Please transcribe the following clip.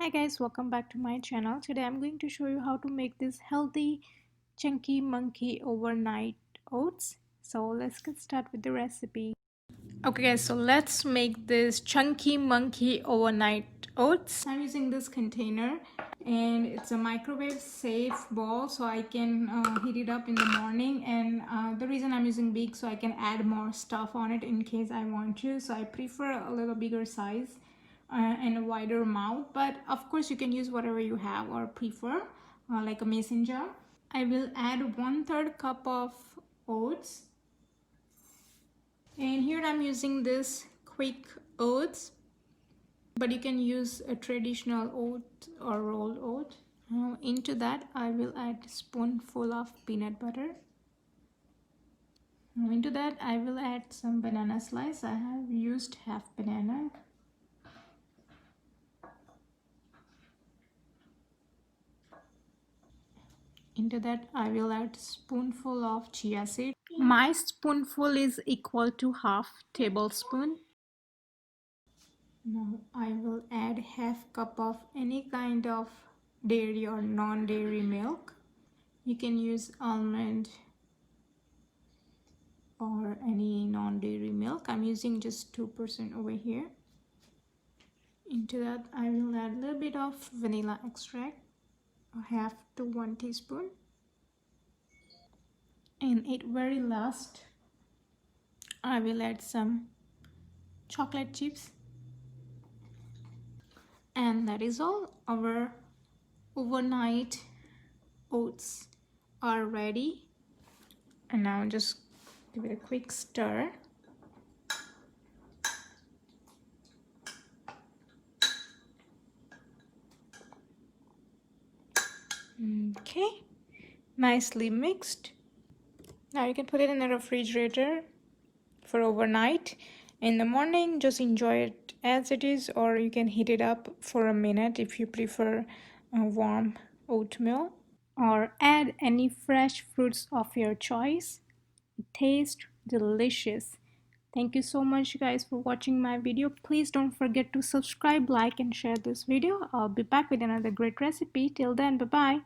Hi guys, welcome back to my channel. Today I'm going to show you how to make this healthy Chunky Monkey Overnight Oats. So let's get started with the recipe. Okay guys, so let's make this Chunky Monkey Overnight Oats. I'm using this container and it's a microwave safe bowl, so I can heat it up in the morning, and the reason I'm using big, so I can add more stuff on it in case I want to. So I prefer a little bigger size and a wider mouth, but of course you can use whatever you have or prefer, like a mason jar. I will add 1/3 cup of oats, and here I'm using this quick oats, but you can use a traditional oat or rolled oat. Now into that I will add a spoonful of peanut butter. Now into that I will add some banana slice. I have used half banana. Into that I will add spoonful of chia seed. My spoonful is equal to half tablespoon. Now I will add half cup of any kind of dairy or non-dairy milk. You can use almond or any non-dairy milk. I'm using just 2% over here. Into that I will add a little bit of vanilla extract, half to 1 teaspoon. And at very last I will add some chocolate chips. And that is all. Our overnight oats are ready, and now just give it a quick stir. Okay, nicely mixed. Now you can put it in the refrigerator for overnight. In the morning just enjoy it as it is, or you can heat it up for a minute if you prefer warm oatmeal, or add any fresh fruits of your choice. It tastes delicious. Thank you so much guys for watching my video. Please don't forget to subscribe, like and share this video. I'll be back with another great recipe. Till then, bye bye.